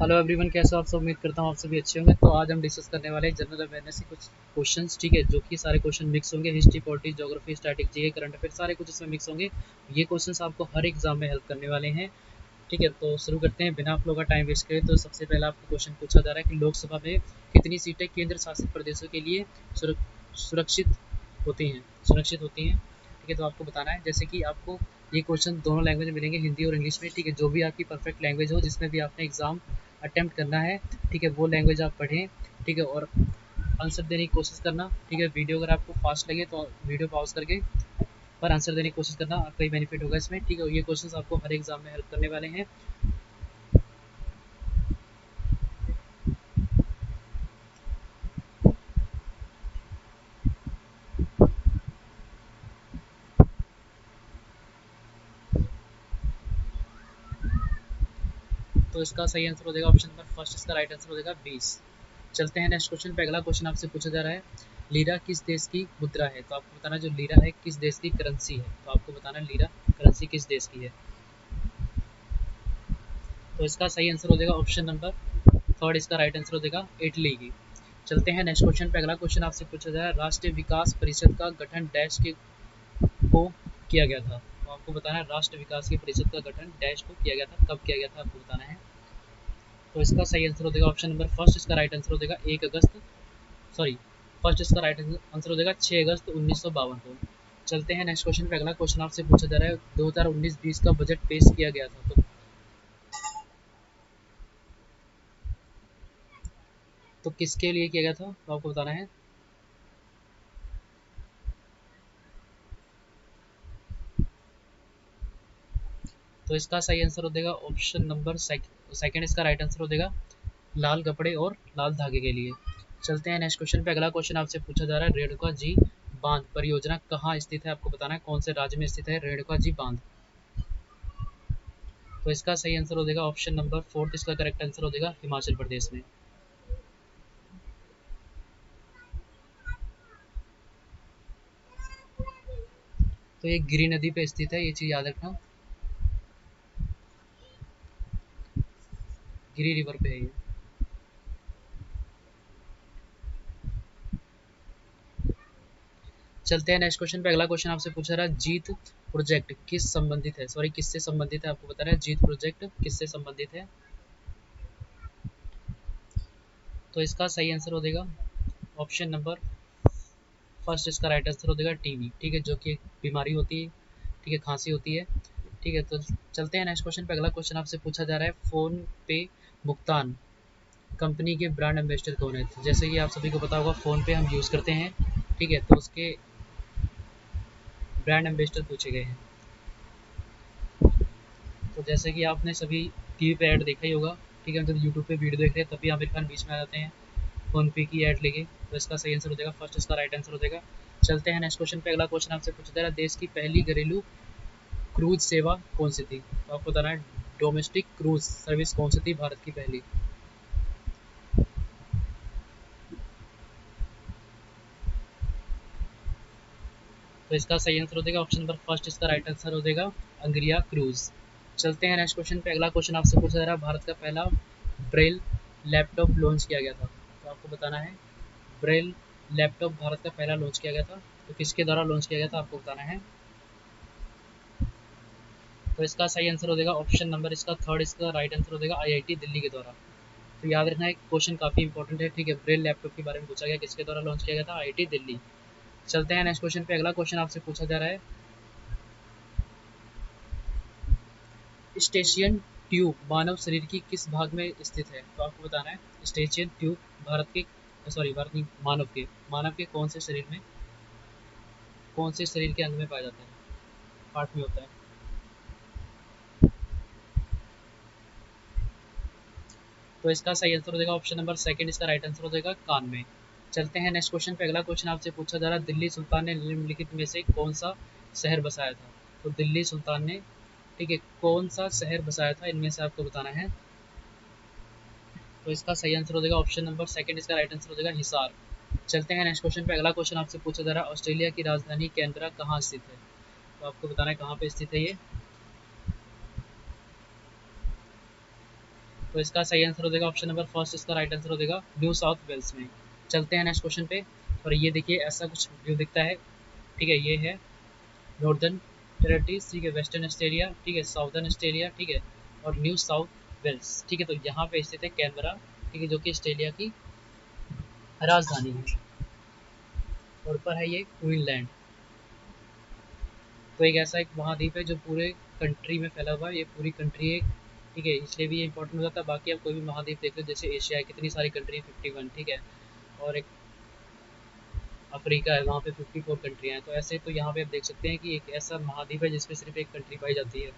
Hello everyone, कैसे हो आप सब। उम्मीद करता हूँ आप सभी अच्छे होंगे। तो आज हम डिस्कस करने वाले हैं जनरल अवेयरनेस के कुछ क्वेश्चंस, ठीक है, जो कि सारे क्वेश्चन मिक्स होंगे। History, politics, geography, static, GK, current affair, सारे कुछ इसमें मिक्स होंगे। ये क्वेश्चंस आपको हर एग्जाम में हेल्प करने वाले हैं, ठीक है। तो शुरू करते हैं बिना आप लोगों का टाइम वेस्ट करें। तो सबसे पहला आपको क्वेश्चन पूछा जा रहा है कि लोकसभा में कितनी सीटें केंद्र शासित प्रदेशों के लिए सुरक्षित होती हैं, ठीक है। तो आपको बताना है, जैसे कि आपको ये क्वेश्चन दोनों लैंग्वेज में मिलेंगे, हिंदी और इंग्लिश में, ठीक है। जो भी आपकी परफेक्ट लैंग्वेज हो, जिसमें भी आपने एग्जाम अटेम्प्ट करना है, ठीक है, वो लैंग्वेज आप पढ़ें, ठीक है, और आंसर देने की कोशिश करना, ठीक है। वीडियो अगर आपको फास्ट लगे तो वीडियो पॉज करके पर आंसर देने की कोशिश करना, आपका ही बेनिफिट होगा इसमें, ठीक है। ये क्वेश्चंस आपको हर एग्जाम में हेल्प करने वाले हैं। तो इसका सही आंसर हो जाएगा ऑप्शन नंबर फर्स्ट, इसका राइट आंसर हो जाएगा 20। चलते हैं नेक्स्ट क्वेश्चन पे। अगला क्वेश्चन आपसे पूछा जा रहा है, लीरा किस देश की मुद्रा है। तो आपको बताना जो लीरा है किस देश की करेंसी है। तो आपको बताना लीरा करेंसी किस देश की है। तो इसका सही आंसर हो जाएगा ऑप्शन नंबर थर्ड, इसका राइट आंसर हो जाएगा इटली की। चलते हैं नेक्स्ट क्वेश्चन पे। अगला क्वेश्चन आपसे पूछा जा रहा है, राष्ट्रीय विकास परिषद का गठन डैश के को किया गया था। तो आपको बताना है राष्ट्रीय विकास की परिषद का गठन डैश को किया गया था, कब किया गया था, आपको बताना है। तो इसका सही आंसर हो जाएगा ऑप्शन नंबर फर्स्ट, इसका राइट आंसर हो जाएगा 1 अगस्त, सॉरी फर्स्ट, इसका राइट आंसर हो जाएगा 6 अगस्त 1952 को। चलते हैं नेक्स्ट क्वेश्चन पे। अगला क्वेश्चन आपसे पूछा जा रहा है, 2019-20 का बजट पेश किया गया था। तो किसके लिए किया गया था, तो आपको बताना है। तो इसका सही आंसर हो जाएगा ऑप्शन नंबर सेकंड, इसका राइट आंसर हो जाएगा लाल कपड़े और लाल धागे के लिए। चलते हैं नेक्स्ट क्वेश्चन पे। अगला क्वेश्चन आपसे पूछा जा रहा है, रेणुका जी बांध परियोजना कहाँ स्थित है। आपको बताना है कौन से राज्य में स्थित है रेणुका जी बांध। तो इसका सही आंसर हो जाएगा ऑप्शन नंबर फोर्थ, इसका करेक्ट आंसर हो जाएगा हिमाचल प्रदेश में। तो ये गिरी नदी पे स्थित है, ये चीज़ याद रखना, गिरी रिवर पे है ये। चलते हैं नेक्स्ट क्वेश्चन पे। अगला क्वेश्चन आपसे पूछा रहा है, जीत प्रोजेक्ट किस संबंधित है, सॉरी किससे संबंधित है। आपको बताना है जीत प्रोजेक्ट किससे संबंधित है। तो इसका सही आंसर हो जाएगा ऑप्शन नंबर फर्स्ट, इसका राइट आंसर हो जाएगा टीबी, ठीक है, जो कि एक बीमारी होती है, ठीक है, खांसी होती है, ठीक है। तो चलते हैं नेक्स्ट क्वेश्चन पे। अगला क्वेश्चन आपसे पूछा जा रहा है, फोन पे भुगतान कंपनी के ब्रांड एम्बेसडर कौन है। तो जैसे कि आप सभी को पता होगा, फोन पे हम यूज़ करते हैं, ठीक है, तो उसके ब्रांड एम्बेसडर पूछे गए हैं। तो जैसे कि आपने सभी टीवी पे ऐड देखा ही होगा, ठीक है, जब यूट्यूब पे वीडियो देख रहे हैं तभी आमिर खान बीच में आ जाते हैं फोन पे की ऐड लेके। तो इसका सही आंसर हो जाएगा फर्स्ट, इसका राइट आंसर हो जाएगा। चलते हैं नेक्स्ट क्वेश्चन पे। अगला क्वेश्चन आपसे पूछा जा रहा है, देश की पहली घरेलू क्रूज सेवा कौन सी थी। तो आपको बताना है डोमेस्टिक क्रूज सर्विस कौन सी थी भारत की पहली। तो इसका सही आंसर हो जाएगा ऑप्शन नंबर फर्स्ट, इसका राइट आंसर हो जाएगा अंग्रिया क्रूज। चलते हैं नेक्स्ट क्वेश्चन पे। अगला क्वेश्चन आपसे पूछा जा रहा है, भारत का पहला ब्रेल लैपटॉप लॉन्च किया गया था। तो आपको बताना है ब्रेल लैपटॉप भारत का पहला लॉन्च किया गया था, तो किसके द्वारा लॉन्च किया गया था, आपको बताना है। तो इसका सही आंसर हो जाएगा ऑप्शन नंबर इसका थर्ड, इसका राइट आंसर हो जाएगा आईआईटी दिल्ली के द्वारा। तो याद रखना है क्वेश्चन काफ़ी इंपॉर्टेंट है, ठीक है। ब्रेल लैपटॉप के बारे में पूछा गया, किसके द्वारा लॉन्च किया गया था, आईआईटी दिल्ली। चलते हैं नेक्स्ट क्वेश्चन पे। अगला क्वेश्चन आपसे पूछा जा रहा है, स्टेशियन ट्यूब मानव शरीर की किस भाग में स्थित है। तो आपको बताना है स्टेशियन ट्यूब भारत के, सॉरी भारत नहीं, मानव के कौन से शरीर के अंग में पाया जाता है, पार्ट में होता है। तो इसका सही आंसर हो जाएगा ऑप्शन नंबर सेकंड, इसका राइट आंसर हो जाएगा कान में। चलते हैं नेक्स्ट क्वेश्चन पे। अगला क्वेश्चन आपसे पूछा जा रहा है, दिल्ली सुल्तान ने निम्नलिखित में से कौन सा शहर बसाया था। तो दिल्ली सुल्तान ने, ठीक है, कौन सा शहर बसाया था, इनमें से आपको बताना है। तो इसका सही आंसर हो जाएगा ऑप्शन नंबर सेकंड, इसका राइट आंसर हो जाएगा हिसार। चलते हैं नेक्स्ट क्वेश्चन पे। अगला क्वेश्चन आपसे पूछा जा रहा है, ऑस्ट्रेलिया की राजधानी कैनबरा कहाँ स्थित है। तो आपको बताना है कहाँ पे स्थित है ये। तो इसका सही आंसर हो जाएगा ऑप्शन नंबर फर्स्ट, इसका राइट आंसर हो जाएगा न्यू साउथ वेल्स में। चलते हैं नेक्स्ट क्वेश्चन पे। और ये देखिए ऐसा कुछ व्यू दिखता है, ठीक है, ये है नॉर्दर्न टेरिटरीज, ठीक है, वेस्टर्न ऑस्ट्रेलिया, ठीक है, साउदर्न ऑस्ट्रेलिया, ठीक है, और न्यू साउथ वेल्स, ठीक है। तो यहाँ पे स्थित है कैनबरा, ठीक है, जो कि ऑस्ट्रेलिया की राजधानी है। और ऊपर है ये क्वीनलैंड। तो एक ऐसा एक महाद्वीप है जो पूरे कंट्री में फैला हुआ है, ये पूरी कंट्री है, ठीक है, इसलिए भी ये इंपॉर्टेंट हो जाता है। बाकी आप कोई भी महाद्वीप देख लो, जैसे एशिया है, कितनी सारी कंट्री 51, ठीक है, और एक अफ्रीका है, वहाँ पे 54 कंट्रियाँ हैं। तो ऐसे तो यहाँ पे आप देख सकते हैं कि एक ऐसा महाद्वीप है जिसमें सिर्फ एक कंट्री पाई जाती है।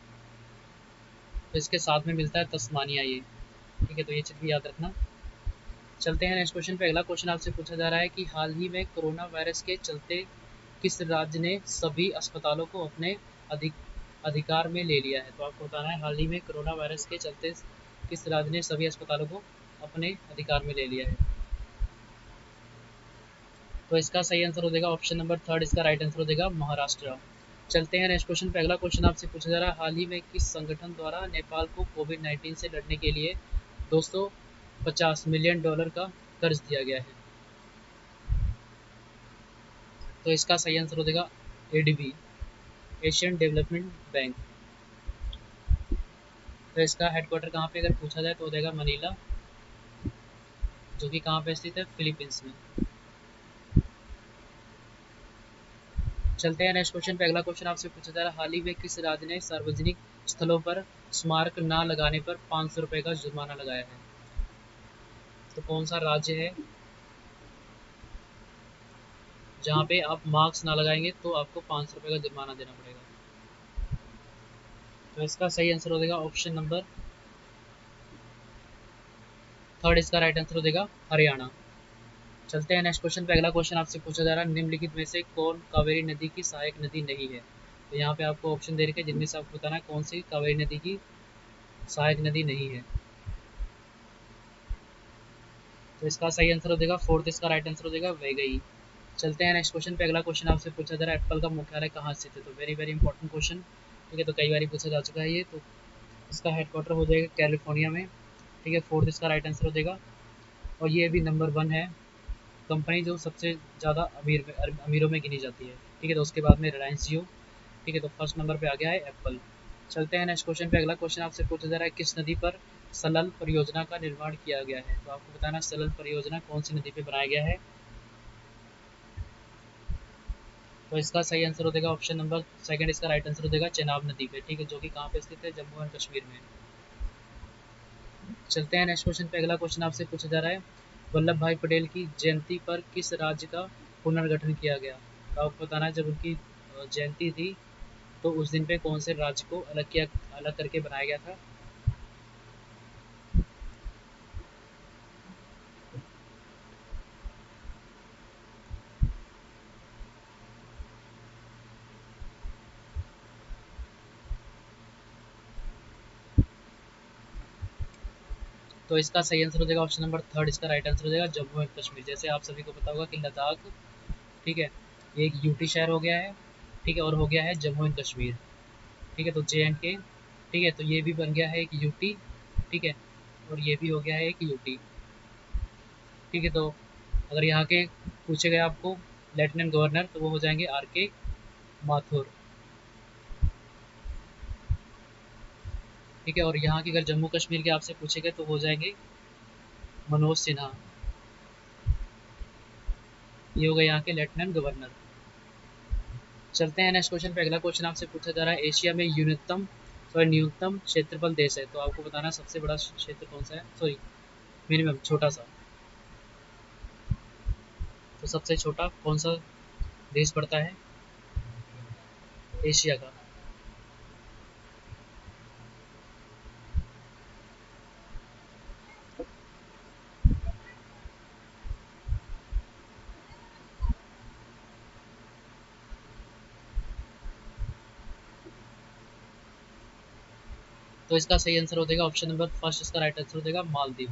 तो इसके साथ में मिलता है तस्मानिया ये, ठीक है, तो ये चीज़ भी याद रखना। चलते हैं नेक्स्ट क्वेश्चन पे। अगला क्वेश्चन आपसे पूछा जा रहा है कि हाल ही में कोरोना वायरस के चलते किस राज्य ने सभी अस्पतालों को अपने अधिकार में ले लिया है। तो आपको बताना है हाल ही में कोरोना वायरस के चलते किस राज्य ने सभी अस्पतालों को अपने अधिकार में ले लिया है। तो इसका सही आंसर हो जाएगा ऑप्शन नंबर थर्ड, इसका राइट आंसर हो जाएगा महाराष्ट्र। चलते हैं नेक्स्ट क्वेश्चन पे। अगला क्वेश्चन आपसे पूछा जा रहा है हाल ही में किस संगठन द्वारा नेपाल को कोविड-19 से लड़ने के लिए 250 मिलियन डॉलर का कर्ज दिया गया है। तो इसका सही आंसर हो जाएगा एडीबी, एशियन डेवलपमेंट बैंक। तो इसका हेडक्वार्टर कहाँ पे अगर पूछा जाए तो हो जाएगा मनीला, जो कि कहाँ पे स्थित है, फिलीपींस में। चलते हैं नेक्स्ट क्वेश्चन पे। अगला क्वेश्चन आपसे पूछा जा रहा है हाल ही में किस राज्य ने सार्वजनिक स्थलों पर स्मारक न लगाने पर 500 रुपये का जुर्माना लगाया है। तो कौन सा राज्य है जहाँ पे आप मार्क्स ना लगाएंगे तो आपको 500 रुपये का जुर्माना देना पड़ेगा। तो इसका सही आंसर हो जाएगा ऑप्शन नंबर थर्ड, इसका राइट आंसर हो जाएगा हरियाणा। चलते हैं नेक्स्ट क्वेश्चन पे। अगला क्वेश्चन आपसे पूछा जा रहा है निम्नलिखित में से कौन कावेरी नदी की सहायक नदी नहीं है। तो यहाँ पे आपको ऑप्शन दे रखे हैं जिनमें से आपको बताना है कौन सी कावेरी नदी की सहायक नदी नहीं है। तो इसका सही आंसर हो जाएगा फोर्थ, इसका राइट आंसर हो जाएगा वैगई। चलते हैं नेक्स्ट क्वेश्चन पे। अगला क्वेश्चन आपसे पूछा जा रहा है एप्पल का मुख्यालय कहाँ स्थित है। तो वेरी वेरी इंपॉर्टेंट क्वेश्चन, ठीक है, तो कई बार पूछा जा चुका है ये। तो इसका हेडक्वार्टर हो जाएगा कैलिफोर्निया में, ठीक है, फोर्थ इसका राइट आंसर हो जाएगा। और ये भी नंबर 1 है कंपनी जो सबसे ज़्यादा अमीरों में गिनी जाती है, ठीक है, तो उसके बाद में रिलायंस जियो, ठीक है, तो फर्स्ट नंबर पे आ गया है एप्पल। चलते हैं नेक्स्ट क्वेश्चन पे। अगला क्वेश्चन आपसे पूछा जा रहा है किस नदी पर सलल परियोजना का निर्माण किया गया है। तो आपको बताना सलल परियोजना कौन सी नदी पे बनाया गया है। तो इसका सही आंसर हो जाएगा ऑप्शन नंबर सेकंड, इसका राइट आंसर हो जाएगा चेनाब नदी पे, ठीक है, जो कि कहाँ पे स्थित है, जम्मू एंड कश्मीर में। चलते हैं नेक्स्ट क्वेश्चन पे। अगला क्वेश्चन आपसे पूछा जा रहा है वल्लभ भाई पटेल की जयंती पर किस राज्य का पुनर्गठन किया गया। तो आपको बताना है जब उनकी जयंती थी तो उस दिन पे कौन से राज्य को अलग करके बनाया गया था। तो इसका सही आंसर हो जाएगा ऑप्शन नंबर थर्ड, इसका राइट आंसर हो जाएगा जम्मू एंड कश्मीर। जैसे आप सभी को पता होगा कि लद्दाख, ठीक है, ये एक यूटी शहर हो गया है, ठीक है, और हो गया है जम्मू एंड कश्मीर, ठीक है, तो JNK, ठीक है, तो ये भी बन गया है एक यूटी, ठीक है, और ये भी हो गया है एक यूटी, ठीक है। तो अगर यहाँ के पूछे गए आपको लेफ्टिनेंट गवर्नर तो वो हो जाएंगे RK माथुर, ठीक है, और यहाँ के अगर जम्मू कश्मीर के आपसे पूछे गए तो हो जाएंगे मनोज सिन्हा, ये हो गए यहाँ के लेफ्टिनेंट गवर्नर। चलते हैं नेक्स्ट क्वेश्चन पे। अगला क्वेश्चन आपसे पूछा जा रहा है एशिया में न्यूनतम क्षेत्रफल देश है। तो आपको बताना सबसे बड़ा क्षेत्र कौन सा है, सॉरी मिनिमम छोटा सा, तो सबसे छोटा कौन सा देश पड़ता है एशिया का। तो इसका सही आंसर हो जाएगा ऑप्शन नंबर फर्स्ट, इसका राइट आंसर हो जाएगा मालदीव,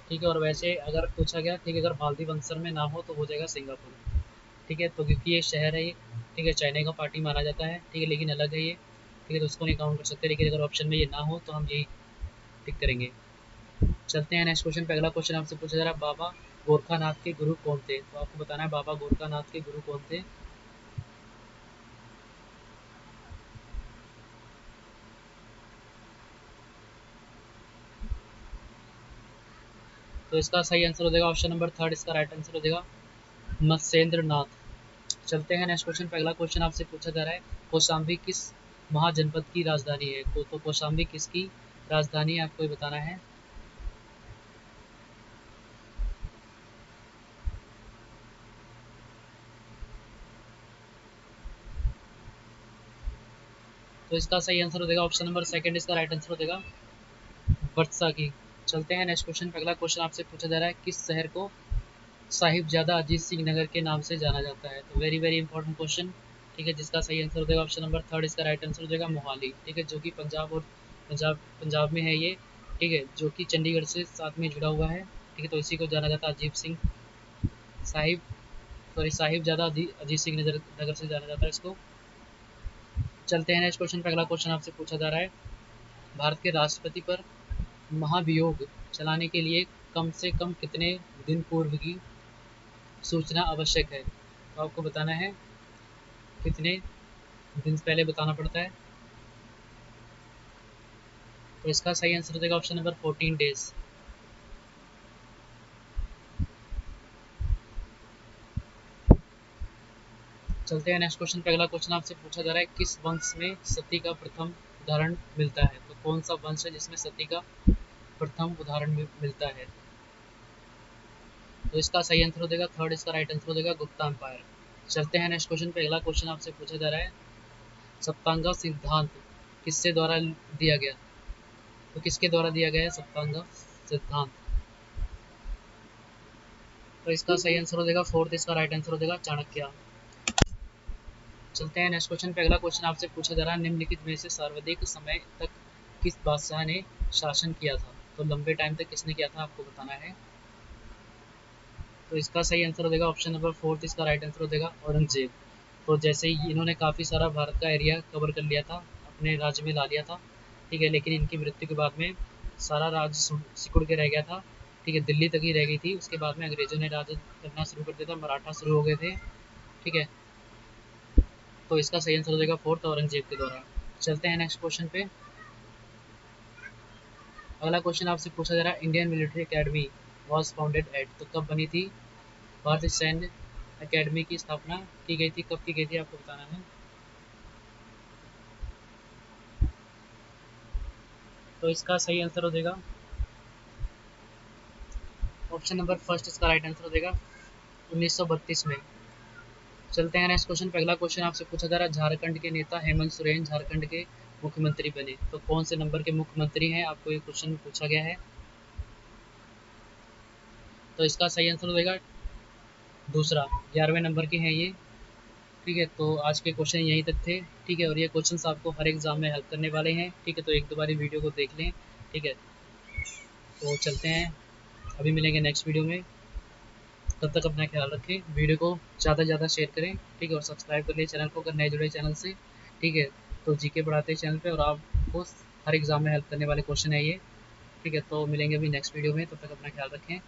ठीक है, और वैसे अगर पूछा गया, ठीक है, अगर मालदीव आंसर में ना हो तो हो जाएगा सिंगापुर, ठीक है, तो क्योंकि ये शहर है ये, ठीक है, चाइना का पार्टी माना जाता है, ठीक है, लेकिन अलग है ये, ठीक है, तो उसको नहीं काउंट कर सकते, लेकिन अगर ऑप्शन में ये ना हो तो हम यही टिक करेंगे। चलते हैं नेक्स्ट क्वेश्चन पे। अगला क्वेश्चन आपसे पूछा जा रहा है बाबा गोरखानाथ के गुरु कौन थे। तो आपको बताना है बाबा गोरखानाथ के गुरु कौन थे। तो इसका सही आंसर हो जाएगा ऑप्शन नंबर थर्ड, इसका राइट आंसर हो जाएगा मत्स्येंद्र नाथ। चलते हैं नेक्स्ट क्वेश्चन पे। अगला क्वेश्चन आपसे पूछा जा रहा है कौशाम्बी किस महाजनपद की राजधानी है। तो कौशाम्बी किसकी राजधानी है, आपको ये बताना है। तो इसका सही आंसर हो जाएगा ऑप्शन नंबर सेकंड, इसका राइट आंसर हो जाएगा बरसा की। चलते हैं नेक्स्ट क्वेश्चन पे। अगला क्वेश्चन आपसे पूछा जा रहा है किस शहर को साहिबजादा अजीत सिंह नगर के नाम से जाना जाता है। तो वेरी वेरी इंपॉर्टेंट क्वेश्चन, ठीक है, जिसका सही आंसर हो जाएगा ऑप्शन नंबर थर्ड, इसका राइट आंसर हो जाएगा मोहाली, ठीक है, जो कि पंजाब और पंजाब में है ये, ठीक है, जो कि चंडीगढ़ से साथ में जुड़ा हुआ है, ठीक है। तो इसी को जाना जाता है अजीत सिंह साहिब साहिबजादा अजीत सिंह नगर से जाना जाता है इसको। चलते हैं नेक्स्ट क्वेश्चन पे। अगला क्वेश्चन आपसे पूछा जा रहा है भारत के राष्ट्रपति पर महाभियोग चलाने के लिए कम से कम कितने दिन पूर्व की सूचना आवश्यक है। तो आपको बताना है कितने दिन पहले बताना पड़ता है। तो इसका सही आंसर हो जाएगा ऑप्शन नंबर 14 डेज। चलते हैं नेक्स्ट क्वेश्चन पे। अगला क्वेश्चन आपसे पूछा जा रहा है किस वंश में सती का प्रथम उदाहरण मिलता है। तो कौन सा वंश है जिसमें सती का प्रथम उदाहरण मिलता है। तो इसका सही आंसर हो जाएगा थर्ड, इसका राइट आंसर हो जाएगा गुप्ता एम्पायर। चलते हैं नेक्स्ट क्वेश्चन पे। अगला क्वेश्चन आपसे पूछा जा रहा है सप्तांगा सिद्धांत किससे द्वारा दिया गया। तो किसके द्वारा दिया गया है सप्तांगा सिद्धांत। तो इसका सही आंसर हो जाएगा फोर्थ, इसका राइट आंसर हो जाएगा चाणक्य। चलते हैं नेक्स्ट क्वेश्चन पे। अगला क्वेश्चन आपसे पूछा जा रहा है निम्नलिखित में से सर्वाधिक समय तक किस बादशाह ने शासन किया था। तो लंबे टाइम तक किसने किया था, आपको बताना है। तो इसका सही आंसर हो जाएगा ऑप्शन नंबर फोर्थ, इसका राइट आंसर हो जाएगा औरंगजेब। तो जैसे ही इन्होंने काफ़ी सारा भारत का एरिया कवर कर लिया था, अपने राज्य में ला लिया था, ठीक है, लेकिन इनकी मृत्यु के बाद में सारा राज्य सिकुड़ के रह गया था, ठीक है, दिल्ली तक ही रह गई थी। उसके बाद में अंग्रेजों ने राज करना शुरू कर दिया था, मराठा शुरू हो गए थे, ठीक है। तो इसका सही आंसर हो जाएगा फोर्थ, औरंगजेब के द्वारा। चलते हैं नेक्स्ट क्वेश्चन पे। अगला क्वेश्चन आपसे पूछा जा रहा है Indian Military Academy was founded at. तो कब बनी थी भारतीय सैन्य अकेडमी की स्थापना की गई थी, कब की गई थी, आपको बताना है। तो इसका सही आंसर हो जाएगा ऑप्शन नंबर फर्स्ट, इसका राइट आंसर हो जाएगा 1932 में। चलते हैं नेक्स्ट क्वेश्चन पे। अगला क्वेश्चन आपसे पूछा जा रहा है झारखंड के नेता हेमंत सोरेन झारखंड के मुख्यमंत्री बने। तो कौन से नंबर के मुख्यमंत्री हैं, आपको ये क्वेश्चन में पूछा गया है। तो इसका सही आंसर हो जाएगा दूसरा, 11वें नंबर के हैं ये, ठीक है। तो आज के क्वेश्चन यहीं तक थे, ठीक है, और ये क्वेश्चंस आपको हर एग्जाम में हेल्प करने वाले हैं, ठीक है। तो एक दो बारी वीडियो को देख लें, ठीक है। तो चलते हैं, अभी मिलेंगे नेक्स्ट वीडियो में। तब तक अपना ख्याल रखें, वीडियो को ज़्यादा से ज़्यादा शेयर करें, ठीक है, और सब्सक्राइब कर लिए चैनल को अगर नए जुड़े चैनल से, ठीक है। तो जीके पढ़ाते हैं चैनल पे और आपको हर एग्ज़ाम में हेल्प करने वाले क्वेश्चन है ये, ठीक है। तो मिलेंगे अभी नेक्स्ट वीडियो में, तब तक अपना ख्याल रखें।